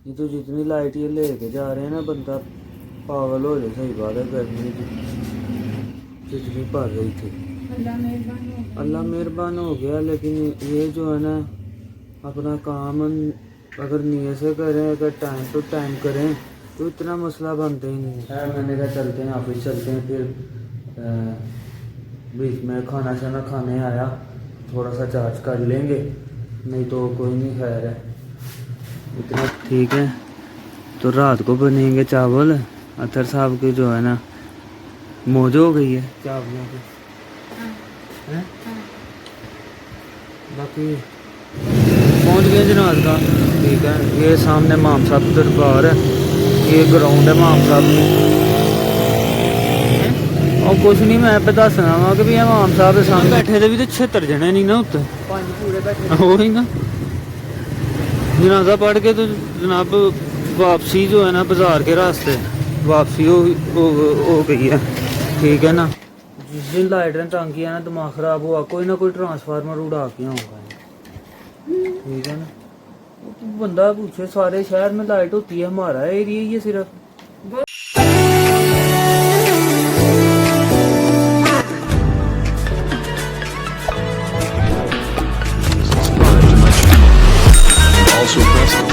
ये तो जितनी लाइट ये लेके जा रहे हैं ना, बंदा पागल हो जाए। सही बात है, गर्मी जितनी पड़ रही थी। अल्लाह मेहरबान हो गया। लेकिन ये जो है ना, अपना काम अगर नीयत से करें, अगर टाइम टू टाइम करें तो इतना मसला बनता ही नहीं है। मैंने कहा चलते हैं ऑफिस चलते हैं। फिर बीच में खाना शाना खाने आया, थोड़ा सा चार्ज कर लेंगे, नहीं तो कोई नहीं। खैर है इतना ठीक है। तो रात को बनेंगे चावल। अतर साहब की जो है ना मौज हो गई है चावलों की। हैं? बाकी पहुंच गए जनाज का। ठीक है, ये सामने माम साहब दरबार है, ये ग्राउंड है माम साहब की। और कुछ नहीं, मैं पे दसना वा कि भी माम साहब के सामने बैठे थे भी तो 76 जने नहीं ना उत्ते वही ना। जनाजा पढ़ के तो जनाब वापसी जो है ना बाजार के रास्ते वापसी हो गई है। ठीक है ना। जिस दिन लाइट ने तंग किया ना, दिमाग खराब हुआ, कोई ना कोई ट्रांसफार्मर उड़ा के होगा। ठीक है ना। तो बंदा पूछे सारे शहर में लाइट होती है, हमारा एरिया ही है सिर्फ। Also press the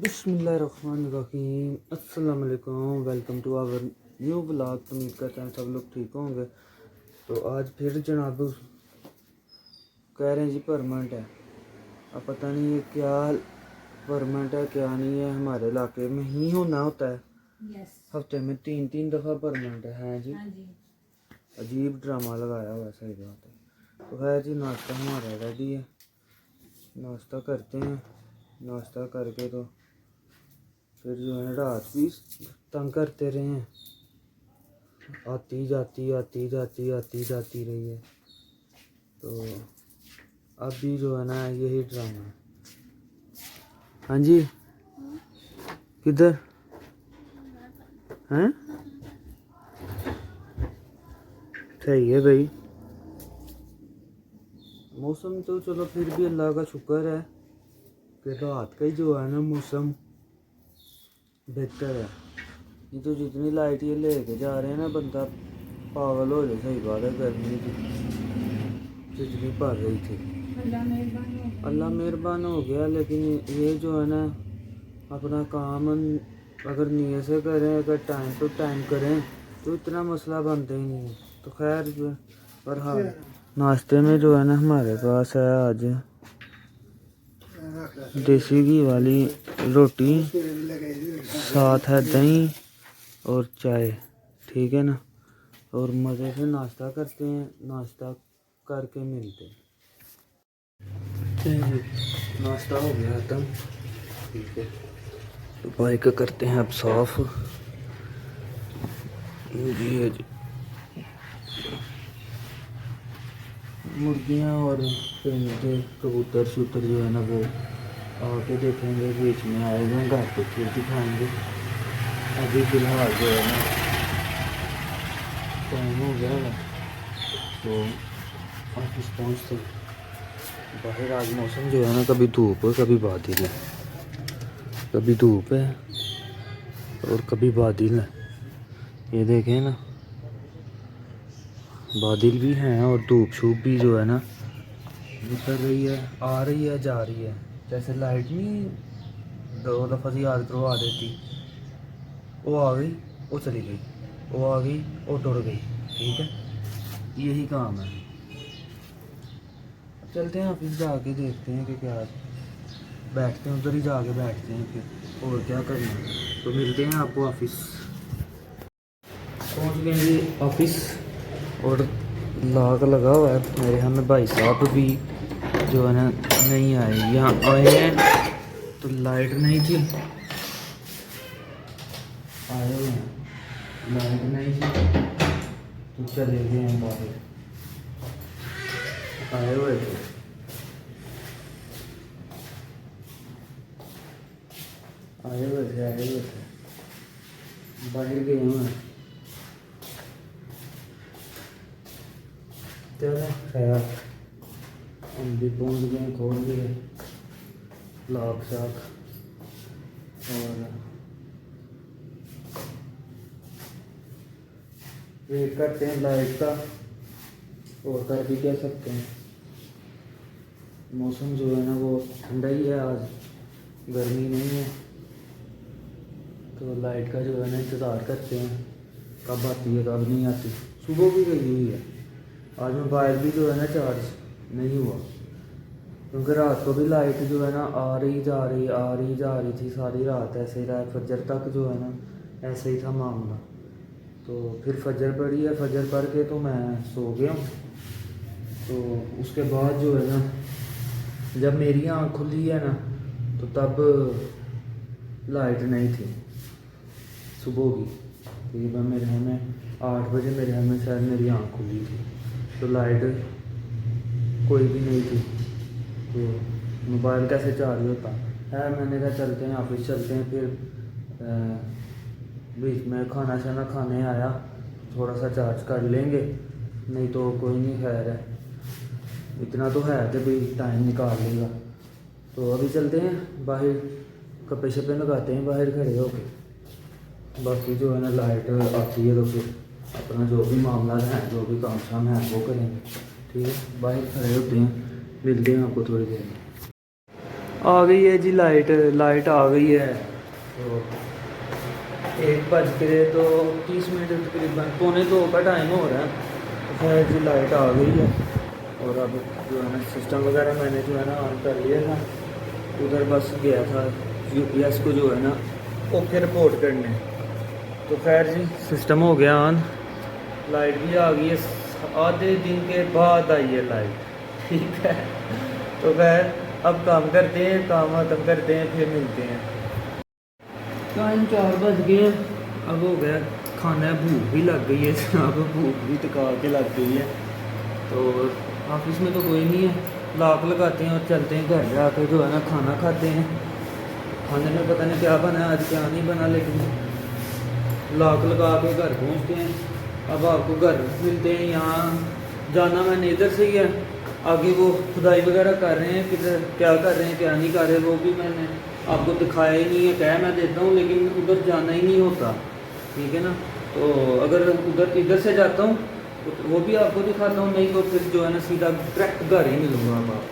बिस्मिल्लाहिर्रहमानिर्रहीम। अस्सलाम वालेकुम, welcome to our new vlog. उम्मीद करते हैं सब लोग ठीक होंगे। तो आज फिर जनाब कह रहे हैं जी परमानेंट है। अब पता नहीं ये क्या परमानेंट है क्या नहीं है। हमारे इलाके में ही होना होता है। हफ्ते में 3 दफ़ा परमानेंट है जी। अजीब ड्रामा लगाया हुआ है। सही बात है। तो है जी, नाश्ता हमारा रेडी है, नाश्ता करते हैं। नाश्ता करके तो फिर जो है रात भी तंग करते रहे हैं, आती जाती रही है। तो अभी जो है ना यही ड्रामा है। हाँ जी, किधर हैं? सही है भाई। मौसम तो चलो फिर भी अल्लाह का शुक्र है कि रात का ही जो है ना मौसम बेहतर है। ये तो जितनी लाइट ये लेके जा रहे हैं ना, बंदा पागल हो जाए। सही बात है, गर्मी जितनी पड़ रही थी। अल्लाह मेहरबान हो गया। लेकिन ये जो है ना, अपना काम अगर नीयत से करें, अगर टाइम टू टाइम करें तो इतना मसला बनता ही नहीं है। तो खैर जो है, पर हाँ नाश्ते में जो है ना हमारे पास है आज देसी घी वाली रोटी, साथ है दही और चाय। ठीक है ना। और मज़े से नाश्ता करते हैं, नाश्ता करके मिलते हैं। नाश्ता हो गया खत्म। ठीक है, तो बाइक करते हैं अब साफ। जी है जी। मुर्गियाँ और परिंदे कबूतर शूतर जो है ना वो आके देखेंगे, बीच में आएगा घर को फिर दिखाएंगे। अभी फिलहाल जो है ना टाइम हो गया है, तो ऑफिस पहुँचते हैं। बाहर आज मौसम जो है ना कभी धूप है कभी बादल है, कभी धूप है और कभी बादल है। ये देखें ना, बादल भी हैं और धूप शूप भी जो है ना निकल रही है, आ रही है जा रही है। जैसे लाइट नहीं 2 दफ़ा से याद करवा देती, वो आ गई वो चली गई, वो आ गई वो टुट गई। ठीक है, यही काम है। चलते हैं ऑफिस जाके देखते हैं कि क्या, बैठते हैं उधर ही जाके बैठते हैं फिर और क्या करना है। तो मिलते हैं आपको ऑफिस। पहुंच गए जी ऑफिस और लॉक लगा हुआ है। मेरे हमें भाई साहब भी जो है ना नहीं आए, यहाँ आए हैं तो लाइट नहीं थी, आए हुए हैं लाइट नहीं थी तो चले गए हैं बाहर। आए हुए थे, आए हुए थे बाहर गए हुए हैं। चलो खैर हम भी पहुँच गए, खोल गए लॉक शाक और वेट करते हैं लाइट का। और कर भी कह सकते हैं, मौसम जो है ना वो ठंडा ही है आज, गर्मी नहीं है। तो लाइट का जो है ना इंतज़ार करते हैं कब आती है कब नहीं आती। सुबह भी गई हुई है, आज मोबाइल भी जो है ना चार्ज नहीं हुआ, क्योंकि रात को भी लाइट जो है ना आ रही जा रही थी सारी रात, ऐसे ही रहा फजर तक जो है ना ऐसे ही था मामला। तो फिर फजर पड़ी है, फजर पढ़ के तो मैं सो गया हूँ। तो उसके बाद जो है ना जब मेरी आँख खुली है ना तो तब लाइट नहीं थी सुबह की, तकरीबन मेरे घर में 8 बजे मेरे घर में शायद मेरी आँख खुली थी, तो लाइट कोई भी नहीं थी। तो मोबाइल कैसे चार्ज होता है। मैंने कहा चलते हैं ऑफिस चलते हैं। फिर बीच में खाना शाना खाने आया, थोड़ा सा चार्ज कर लेंगे, नहीं तो कोई नहीं, खैर है इतना तो है कि भाई टाइम निकाल लेगा। तो अभी चलते हैं बाहर, कपड़े शपे लगाते हैं बाहर खड़े होके। बाकी जो है ना लाइट आती है तो फिर अपना जो भी मामला है, जो भी काम शाम है वो करेंगे, ठीक है। बाहर खड़े होते हैं, मिलते हैं आपको थोड़ी देर में। आ गई है जी लाइट आ गई है। तो 1:30 तकरीबन, 1:45 का टाइम हो रहा है। तो खैर जी लाइट आ गई है। और अब जो है ना सिस्टम वगैरह मैंने जो है ना ऑन कर लिया था। उधर बस गया था यूपीएस को जो है ना ओके रिपोर्ट करने। तो खैर जी सिस्टम हो गया ऑन, लाइट भी आ गई है, आधे दिन के बाद आई है लाइट, ठीक है। तो खैर अब काम करते हैं, काम ख़त्म करते हैं, फिर मिलते हैं। टाइम 4 बज गए, अब हो गया खाना, भूख भी लग गई है जनाब, भूख भी टिका के लग गई है। तो ऑफिस में तो कोई नहीं है, लॉक लगाते हैं और चलते हैं घर जाके जो है ना खाना खाते हैं। खाने में पता नहीं क्या बना आज, क्या नहीं बना, लेकिन लॉक लगा के घर पहुंचते हैं। अब आपको घर मिलते हैं। यहाँ जाना मैंने इधर से ही है, आगे वो खुदाई वगैरह कर रहे हैं, किधर क्या कर रहे हैं क्या नहीं कर रहे वो भी मैंने आपको दिखाया ही नहीं है। कह मैं देता हूँ लेकिन उधर जाना ही नहीं होता, ठीक है ना। तो अगर उधर इधर से जाता हूँ तो वो भी आपको दिखाता हूँ, नहीं तो फिर जो है ना सीधा डायरेक्ट घर ही मिलूँगा। अब आप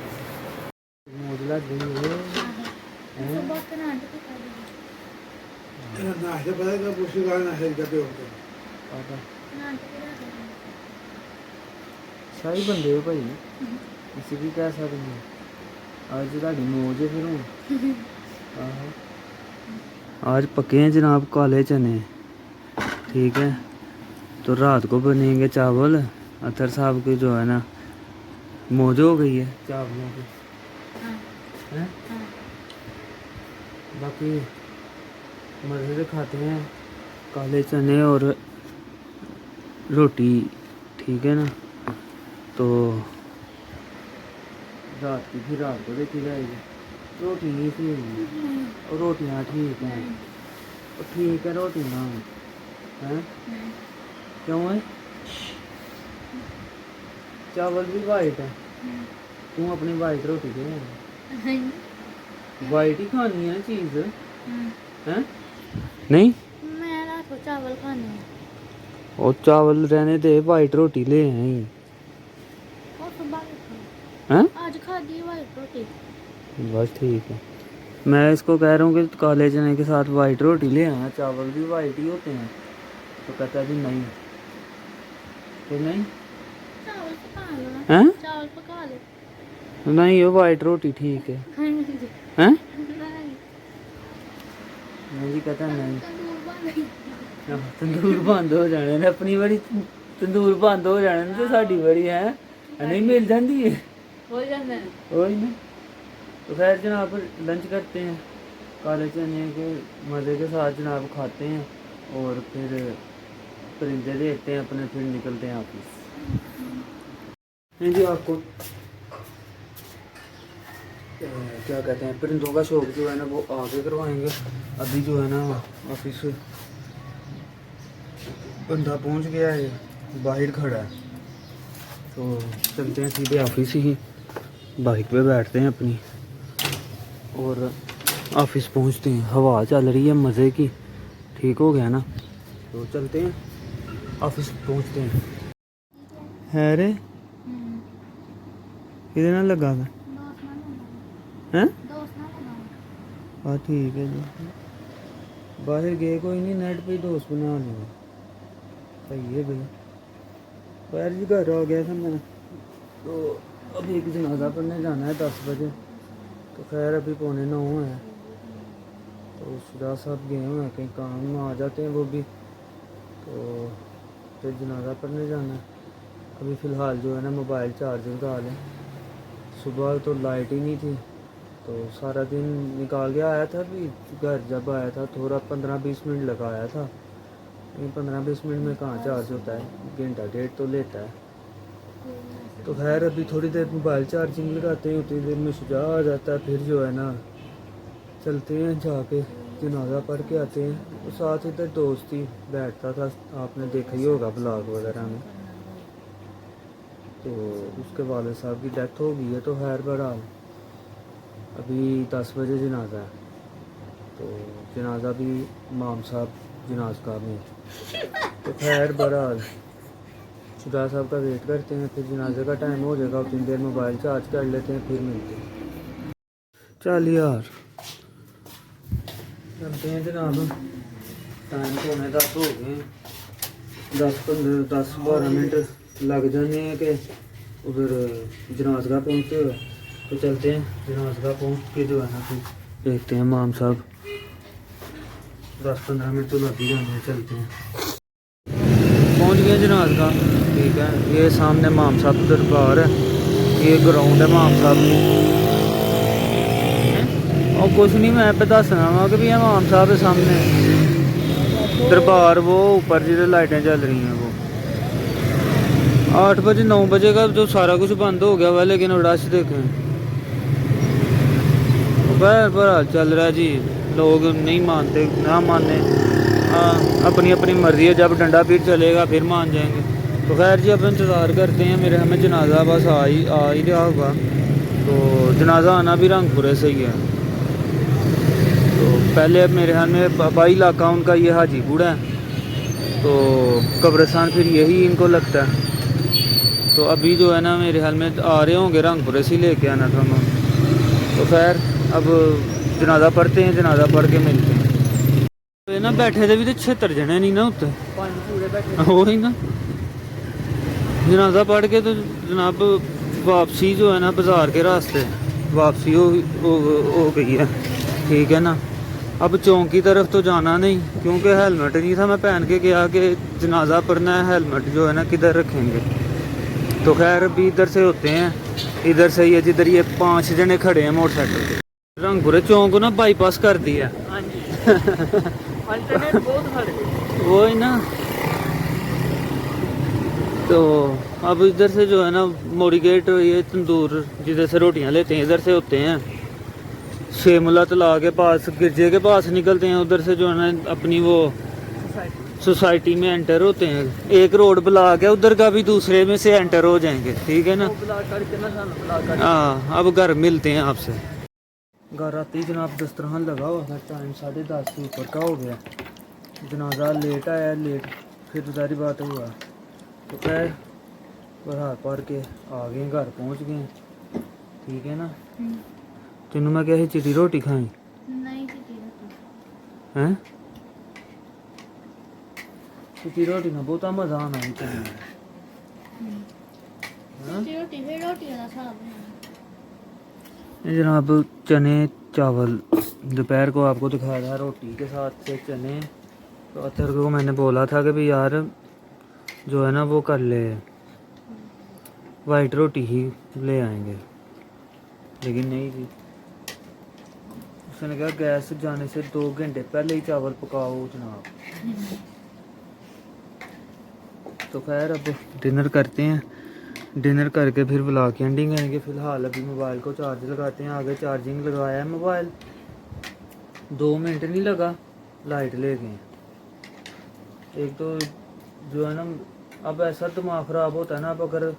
मोजला शाही बंदे हो भाई, किसी भी कह सकते हैं। आज ਤੁਹਾਡੀ मौज है फिर हूँ। आज पके हैं जनाब काले चने, ठीक है। तो रात को बनेंगे चावल। अतर साहब की जो है ना मौज हो गई है चावलों की, हैं। बाकी मज़े से खाते हैं काले चने और रोटी, ठीक है ना। तो रात की फिर रात को देखी जाएगी। रोटी नहीं थी और रोटियाँ ठीक हैं, और ठीक है रोटी ना हैं, क्यों है। चावल भी वाइट है, तू अपनी वाइट रोटी दे, वाइट ही खानी है चीज़ हैं। नहीं मैं रात को चावल खाने हैं। और चावल रहने दे, वाइट रोटी ले हैं और सुबह भी हैं। खाओ। आज खा दी वाइट रोटी। बस ठीक है, मैं इसको कह रहा हूँ कि काले चने के साथ वाइट रोटी ले आना, चावल भी वाइट ही होते हैं। तो कहता है भी नहीं, तो नहीं चावल पका लो ना, हैं, चावल पका लो। नहीं ये वाइट रोटी ठीक है नहीं हैं। नहीं, मैं जी कहता नहीं, तंदूर बंद। तंदूर बंद हो जाने ने, अपनी बड़ी तंदूर बंद हो जाने ने, तो साड़ी बड़ी है नहीं मिल जाती है, हो जाता है। वही ना। तो खैर जनाब लंच करते हैं, काले चने के मज़े के साथ जनाब खाते हैं, और फिर परिंदे देखते हैं अपने, फिर निकलते हैं ऑफिस। नहीं जी आपको क्या कहते हैं, परिंदों का शौक जो है ना वो आगे करवाएंगे। अभी जो है ना ऑफिस बंदा पहुंच गया है, बाहर खड़ा है। तो चलते हैं सीधे ऑफिस ही, बाइक पे बैठते हैं अपनी और ऑफिस पहुंचते हैं। हवा चल रही है मज़े की, ठीक हो गया ना। तो चलते हैं ऑफिस पहुंचते हैं। है रे किधर ना लगा था हैं? हाँ ठीक है जी, बाहर गए कोई नहीं, नेट पे ही दोस्त बना लिया। सही है भाई। पैर जी घर आ गया था मैं, तो अभी एक जनाजा पढ़ने जाना है 10 बजे। तो खैर अभी 8:45 है, तो शुदा साहब गए हुए हैं कहीं काम में, आ जाते हैं वो भी। तो फिर जनाजा पढ़ने जाना है। अभी फ़िलहाल जो है ना मोबाइल चार्जर लगा लें। सुबह तो लाइट ही नहीं थी, तो सारा दिन निकाल के आया था। अभी घर जब आया था थोड़ा 15-20 मिनट लगाया था, लेकिन 15-20 मिनट में कहाँ चार्ज होता है, घंटा डेढ़ तो लेता है। तो खैर अभी थोड़ी देर मोबाइल चार्जिंग लगाते हैं, उतनी देर में शुजा आ जाता है। फिर जो है ना चलते हैं, जाके जनाजा पढ़ के आते हैं। तो साथ इधर दोस्त ही बैठता था, आपने देखा ही होगा ब्लॉग वगैरह में। तो उसके वाले साहब की डेथ हो गई है। तो खैर बहरहाल अभी 10 बजे जनाजा है, तो जनाजा भी इमाम साहब जनाजा में। तो खैर बहरहाल शुदा साहब का वेट करते हैं, फिर जनाजे का टाइम हो जाएगा, उतनी देर मोबाइल चार्ज कर लेते हैं, फिर मिलते हैं। चल यार चलते हैं जनाब, टाइम तो 10 हो गए, 10-12 मिनट लग जाने हैं कि उधर जनाजगा पहुँचते हुए। तो चलते हैं जनाजगा पहुँच के जो है ना फिर देखते हैं इमाम साहब। 10-15 मिनट तो लग ही जाने हैं, चलते हैं। पहुँच गए जनाजगा, ठीक है। ये सामने इमाम साहब दरबार है, ये ग्राउंड है इमाम साहब की। और कुछ नहीं मैं पे दसना वा कि भी इमाम साहब के सामने दरबार, वो ऊपर जिधर लाइटें चल रही हैं वो 8 बजे 9 बजे का जो सारा कुछ बंद हो गया हुआ, लेकिन रश देखें बहरहाल चल रहा है जी। लोग नहीं मानते ना माने, अपनी अपनी मर्जी है, जब डंडा पीर चलेगा फिर मान जाएंगे। तो खैर जी अब इंतज़ार करते हैं, मेरे हमें जनाजा बस आ ही रहा होगा। तो जनाजा आना भी रंगपुरे से ही है। तो पहले मेरे ख्याल में बाई इलाका उनका ये हाजीपुर है, तो कब्रिस्तान फिर यही इनको लगता है। तो अभी जो है ना मेरे ख्याल में आ रहे होंगे रंगपुरे से लेके आना था उन्होंने। तो खैर अब जनाजा पढ़ते हैं, जनाजा पढ़ के मिलते हैं। तो ना बैठे थे भी तो 76 जने नहीं ना उत्ते, वही ना। जनाजा पढ़ के तो जनाब वापसी जो है ना बाज़ार के रास्ते वापसी हो गई है, ठीक है ना। अब चौक की तरफ तो जाना नहीं, क्योंकि हेलमेट नहीं था, मैं पहन के गया कि जनाजा पढ़ना है, हेलमेट जो है ना किधर रखेंगे। तो खैर अभी इधर से होते हैं, इधर से ही है जिधर ये 5 जने खड़े हैं मोटरसाइकिल पे। रंगपुरे चौक को ना बाईपास कर दिया वो ही ना। तो अब इधर से जो है ना मोड़ी गेट, ये तंदूर जिधर से रोटियां लेते हैं इधर से होते हैं, शेमुला तला के पास गिरजे के पास निकलते हैं। उधर से जो है ना अपनी वो सोसाइटी में एंटर होते हैं। एक रोड ब्लॉक है उधर का भी, दूसरे में से एंटर हो जाएंगे, ठीक है ना। हाँ अब घर मिलते हैं आपसे। घर आते ही जनाब दस्तरखान लगा हुआ था, टाइम 10:30 से ऊपर का हो गया। जनाजा लेट आया, लेट फिर सारी बात हुआ। तो खैर बरहार पढ़ के आ गए, घर पहुँच गए, ठीक है ना। तेनू मैं क्या चिट्टी रोटी खाई नहीं चिट्टी रोटी हैं, चिट्टी रोटी में बहुत मज़ा आना है। चिट्टी रोटी फिर रोटी वाला साहब ये जनाब चने चावल दोपहर को आपको दिखाया था, रोटी के साथ से चने। तो अतर को मैंने बोला था कि भाई यार जो है ना वो कर ले, वाइट रोटी ही ले आएंगे, लेकिन नहीं थी। उसने कहा गैस जाने से 2 घंटे पहले ही चावल पकाओ जनाब। तो खैर अब डिनर करते हैं, डिनर करके फिर ब्लॉग की एंडिंग करेंगे। फ़िलहाल अभी मोबाइल को चार्ज लगाते हैं, आगे चार्जिंग लगाया है मोबाइल, 2 मिनट नहीं लगा लाइट ले गए। एक तो जो है ना अब ऐसा दिमाग ख़राब होता है ना, अब अगर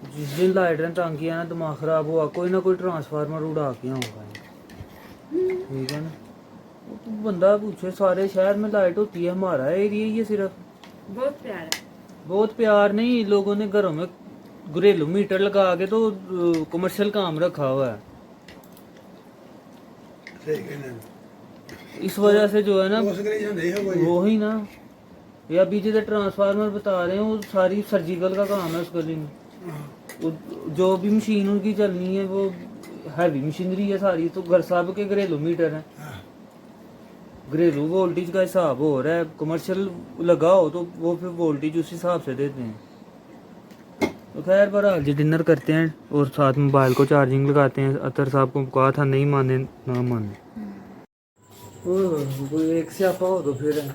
जिस दिन लाइट ने तंग किया ना, दिमाग खराब हुआ, कोई ना कोई ट्रांसफार्मर उड़ा के होगा, ठीक है ना। तो बंदा पूछे सारे शहर में लाइट होती है, हमारा एरिया ही है सिर्फ। बहुत प्यार है। बहुत प्यार नहीं, लोगों ने घरों में घरेलू मीटर लगा के तो कमर्शियल काम रखा हुआ है। इस वजह से जो है ना, वो ही ना, ये अभी जो ट्रांसफार्मर बता रहे हैं वो सारी सर्जिकल का काम है उस गली में। जो भी मशीन उनकी चलनी है वो हैवी मशीनरी है सारी, तो घर सब के घरेलू मीटर हैं। घरेलू वोल्टेज का हिसाब हो रहा है, कमर्शियल लगाओ तो वो फिर वोल्टेज उस हिसाब से देते हैं। तो खैर बहरहाल जी डिनर करते हैं और साथ मोबाइल को चार्जिंग लगाते हैं। अतर साहब को कहा था नहीं माने ना माने। कोई एक स्यापा हो तो फिर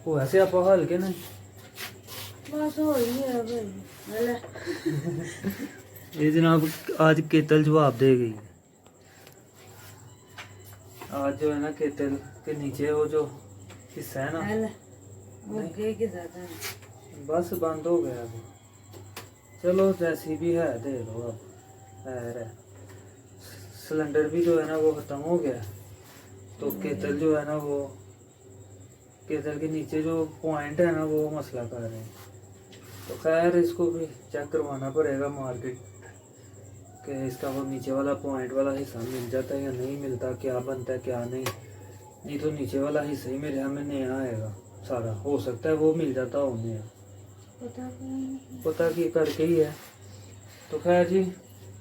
वो है स्यापा हल के नहीं। बस हो ही है भाई। हेलो। ये जनाब आज केतल जवाब दे गई। आज जो है ना केतल के नीचे वो जो हिस्सा है ना, हेलो। वो के ज्यादा है। बस बंद हो गया अभी। चलो जैसी भी है दे लो अब। है सिलेंडर भी जो है ना वो ख़त्म हो गया, तो केतल जो है ना वो केतल के नीचे जो पॉइंट है ना वो मसला कर रहे हैं। तो खैर इसको भी चेक करवाना पड़ेगा मार्केट कि इसका वो नीचे वाला पॉइंट वाला हिस्सा मिल जाता है या नहीं मिलता, क्या बनता है क्या नहीं। नहीं तो नीचे वाला हिस्सा ही मेरे हमें नया आएगा सारा, हो सकता है वो मिल जाता हो नया, पता कि करके ही है। तो खैर जी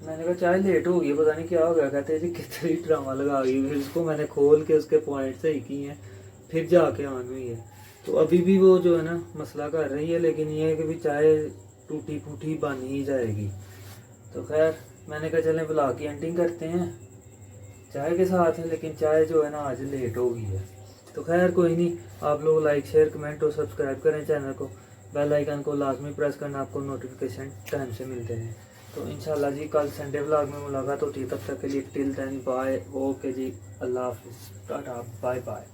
मैंने कहा चाय लेट हो गई, पता नहीं क्या हो गया। कहते जी कितनी ड्रामा लगा गई, फिर इसको मैंने खोल के उसके पॉइंट सही किए हैं फिर जाके ऑन हुई है। तो अभी भी वो जो है ना मसला कर रही है, लेकिन ये है कि भी चाय टूटी फूटी बन ही जाएगी। तो खैर मैंने कहा चलें ब्लॉग की एंडिंग करते हैं चाय के साथ है, लेकिन चाय जो है ना आज लेट हो गई है। तो खैर कोई नहीं, आप लोग लाइक शेयर कमेंट और सब्सक्राइब करें चैनल को, बेल आइकन को लाजमी प्रेस करना, आपको नोटिफिकेशन टाइम से मिलते हैं। तो इंशाल्लाह जी कल संडे व्लॉग में मुलाकात होती है, तब तक के लिए टिल देन बाय, ओके जी, अल्लाह हाफिज़, टाटा, बाय बाय।